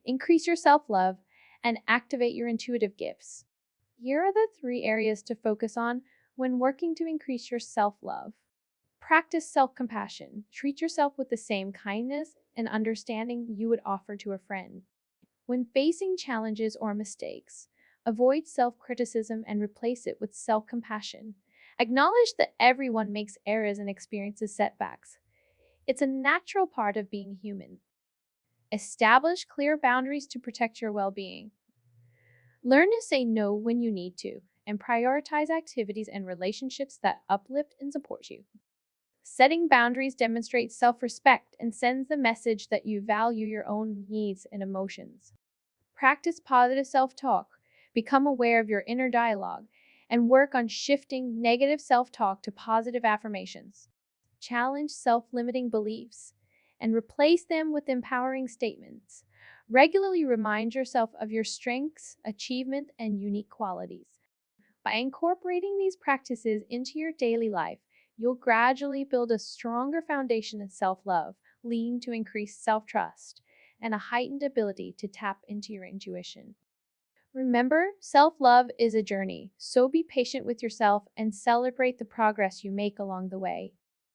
increase your self-love, and activate your intuitive gifts. Here are the 3 areas to focus on when working to increase your self-love. Practice self-compassion. Treat yourself with the same kindness and understanding you would offer to a friend. When facing challenges or mistakes, avoid self-criticism and replace it with self-compassion. Acknowledge that everyone makes errors and experiences setbacks. It's a natural part of being human. Establish clear boundaries to protect your well-being. Learn to say no when you need to, and prioritize activities and relationships that uplift and support you. Setting boundaries demonstrates self-respect and sends the message that you value your own needs and emotions. Practice positive self-talk. Become aware of your inner dialogue and work on shifting negative self-talk to positive affirmations. Challenge self-limiting beliefs and replace them with empowering statements. Regularly remind yourself of your strengths, achievements, and unique qualities. By incorporating these practices into your daily life, you'll gradually build a stronger foundation of self-love, leading to increased self-trust and a heightened ability to tap into your intuition. Remember, self-love is a journey, so be patient with yourself and celebrate the progress you make along the way.